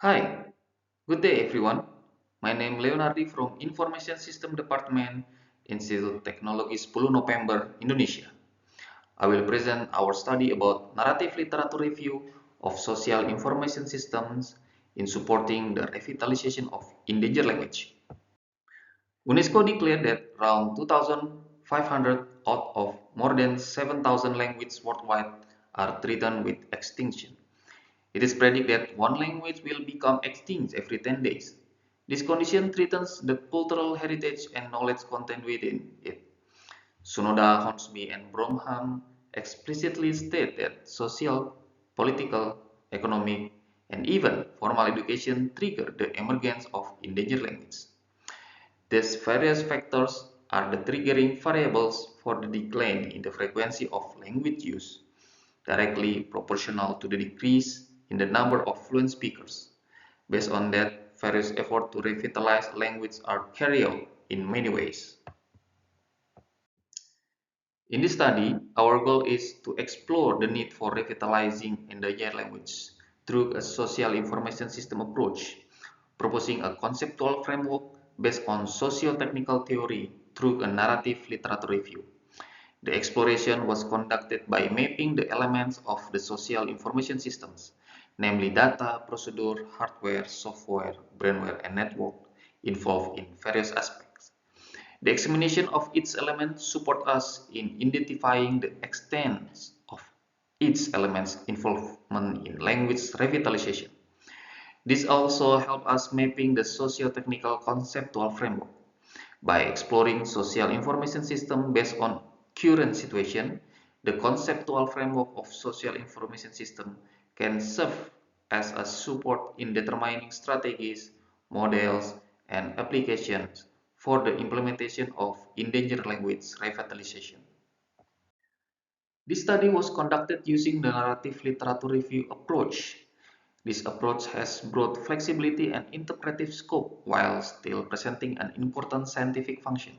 Hi, good day everyone. My name Leonardi from Information System Department, Institut Teknologi 10 November, Indonesia. I will present our study about narrative literature review of social information systems in supporting the revitalization of endangered language. UNESCO declared that around 2,500 out of more than 7,000 languages worldwide are threatened with extinction. It is predicted that one language will become extinct every 10 days. This condition threatens the cultural heritage and knowledge contained within it. Sonoda, Hornsby, and Bromham explicitly state that social, political, economic, and even formal education trigger the emergence of endangered languages. These various factors are the triggering variables for the decline in the frequency of language use, directly proportional to the decrease in the number of fluent speakers. Based on that, various efforts to revitalize language are carried out in many ways. In this study, our goal is to explore the need for revitalizing endangered language through a social information system approach, proposing a conceptual framework based on socio-technical theory through a narrative literature review. The exploration was conducted by mapping the elements of the social information systems, namely data, procedure, hardware, software, brainware, and network, involved in various aspects. The examination of each element supports us in identifying the extent of each element's involvement in language revitalization. This also helps us mapping the socio-technical conceptual framework. By exploring social information system based on current situation, the conceptual framework of social information system can serve as a support in determining strategies, models, and applications for the implementation of endangered language revitalization. This study was conducted using the narrative literature review approach. This approach has broad flexibility and interpretive scope while still presenting an important scientific function.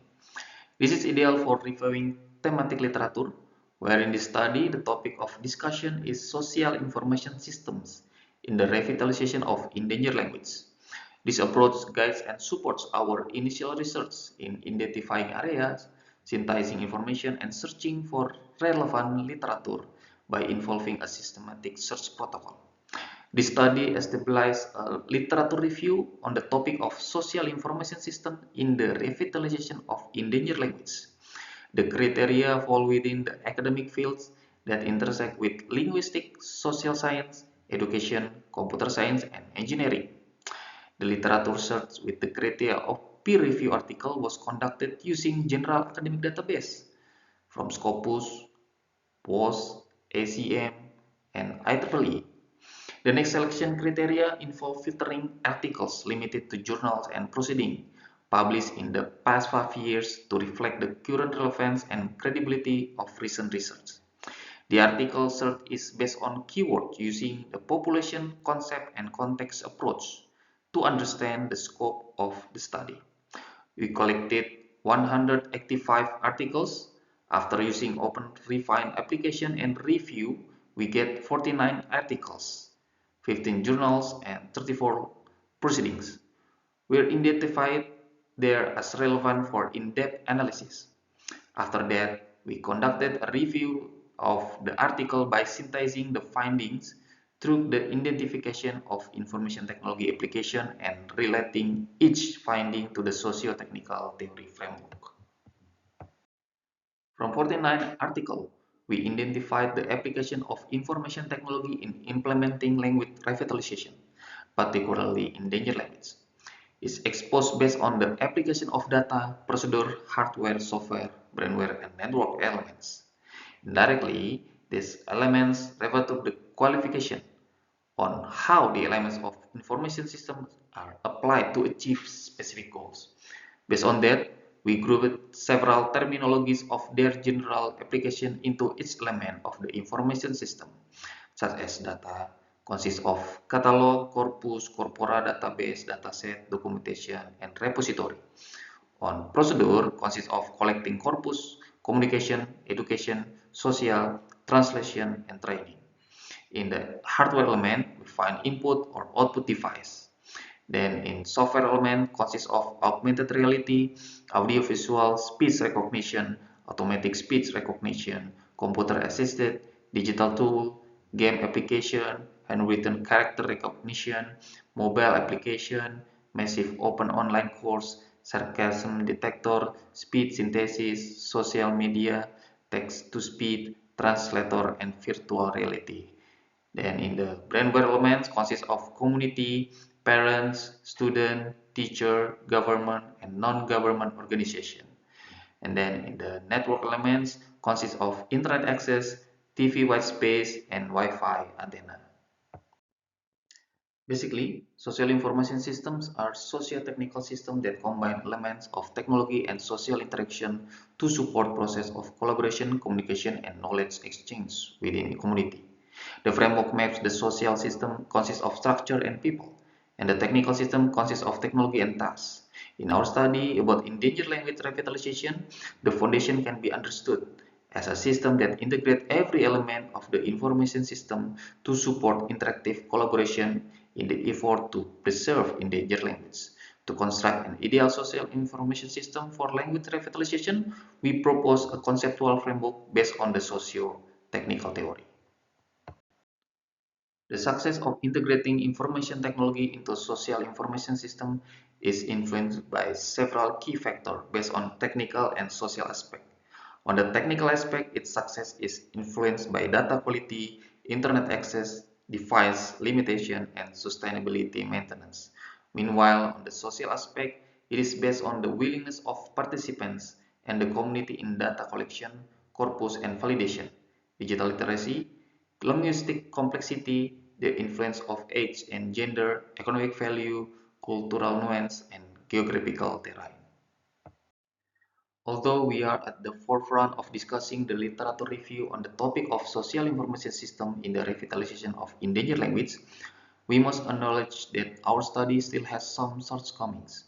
This is ideal for reviewing thematic literature, where in this study the topic of discussion is social information systems in the revitalization of endangered language. This approach guides and supports our initial research in identifying areas, synthesizing information, and searching for relevant literature by involving a systematic search protocol. This study established a literature review on the topic of social information system in the revitalization of endangered language. The criteria fall within the academic fields that intersect with linguistics, social science, education, computer science, and engineering. The literature search with the criteria of peer review article was conducted using general academic database from Scopus, POS, ACM, and IEEE. The next selection criteria involve filtering articles limited to journals and proceedings published in the past 5 years to reflect the current relevance and credibility of recent research. The article search is based on keywords using the population, concept, and context approach to understand the scope of the study. We collected 185 articles. After using Open Refine application and review, we get 49 articles, 15 journals, and 34 proceedings. We identified there as relevant for in-depth analysis. After that, we conducted a review of the article by synthesizing the findings through the identification of information technology application and relating each finding to the socio-technical theory framework. From 49 articles, we identified the application of information technology in implementing language revitalization, particularly in endangered language. Is exposed based on the application of data, procedure, hardware, software, brainware, and network elements. Indirectly, these elements refer to the qualification on how the elements of information systems are applied to achieve specific goals. Based on that, we grouped several terminologies of their general application into each element of the information system, such as data consists of catalog, corpus, corpora, database, dataset, documentation, and repository. On procedure consists of collecting corpus, communication, education, social, translation, and training. In the hardware element, we find input or output device. Then in software element consists of augmented reality, audio-visual, speech recognition, automatic speech recognition, computer-assisted, digital tool, game application, handwritten character recognition, mobile application, massive open online course, sarcasm detector, speech synthesis, social media, text-to-speech, translator, and virtual reality. Then in the brainware elements consists of community, parents, student, teacher, government, and non-government organization. And then in the network elements consists of internet access, TV white space, and Wi-Fi antenna. Basically, social information systems are socio-technical systems that combine elements of technology and social interaction to support process of collaboration, communication, and knowledge exchange within a community. The framework maps the social system consists of structure and people, and the technical system consists of technology and tasks. In our study about endangered language revitalization, the foundation can be understood as a system that integrates every element of the information system to support interactive collaboration in the effort to preserve endangered language. To construct an ideal social information system for language revitalization, we propose a conceptual framework based on the socio-technical theory. The success of integrating information technology into social information system is influenced by several key factors based on technical and social aspects. On the technical aspect, its success is influenced by data quality, internet access, device limitation, and sustainability maintenance. Meanwhile, on the social aspect, it is based on the willingness of participants and the community in data collection, corpus, and validation, digital literacy, linguistic complexity, the influence of age and gender, economic value, cultural nuance, and geographical terrain. Although we are at the forefront of discussing the literature review on the topic of social information system in the revitalization of endangered language, we must acknowledge that our study still has some shortcomings.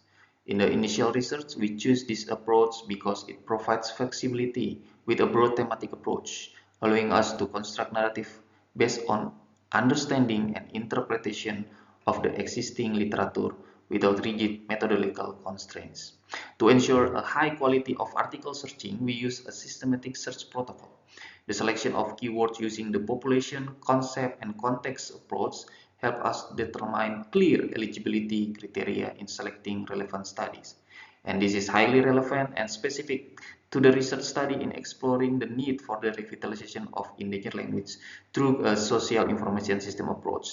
In the initial research, we choose this approach because it provides flexibility with a broad thematic approach, allowing us to construct narrative based on understanding and interpretation of the existing literature without rigid methodological constraints. To ensure a high quality of article searching, we use a systematic search protocol. The selection of keywords using the population, concept, and context approach help us determine clear eligibility criteria in selecting relevant studies. And this is highly relevant and specific to the research study in exploring the need for the revitalization of endangered language through a social information system approach.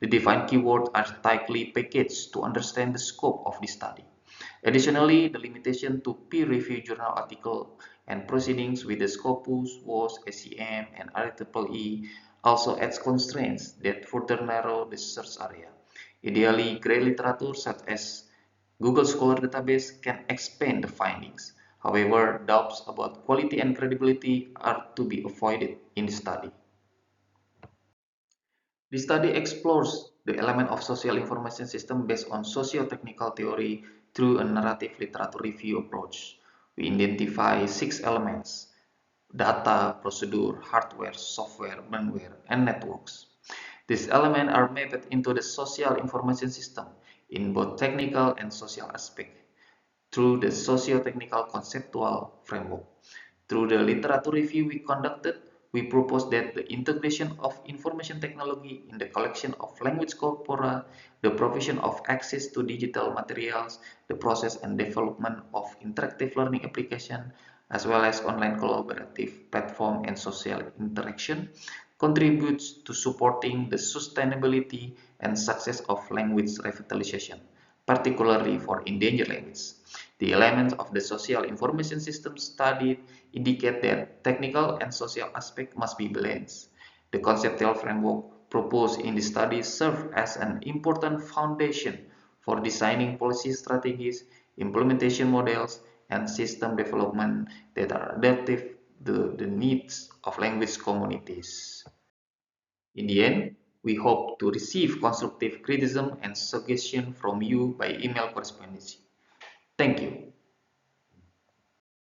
The defined keywords are tightly packaged to understand the scope of the study. Additionally, the limitation to peer-reviewed journal article and proceedings with the Scopus, WOS, SCM, and IEEE also adds constraints that further narrow the search area. Ideally, gray literature such as Google Scholar database can expand the findings. However, doubts about quality and credibility are to be avoided in the study. The study explores the element of social information system based on socio-technical theory through a narrative literature review approach. We identify 6 elements: data, procedure, hardware, software, firmware, and networks. These elements are mapped into the social information system in both technical and social aspects through the socio-technical conceptual framework. Through the literature review we conducted, we propose that the integration of information technology in the collection of language corpora, the provision of access to digital materials, the process and development of interactive learning application, as well as online collaborative platform and social interaction, contributes to supporting the sustainability and success of language revitalization, particularly for endangered languages. The elements of the social information system studied indicate that technical and social aspects must be balanced. The conceptual framework proposed in the study serves as an important foundation for designing policy strategies, implementation models, and system development that are adaptive to the needs of language communities. In the end, we hope to receive constructive criticism and suggestion from you by email correspondence. Thank you.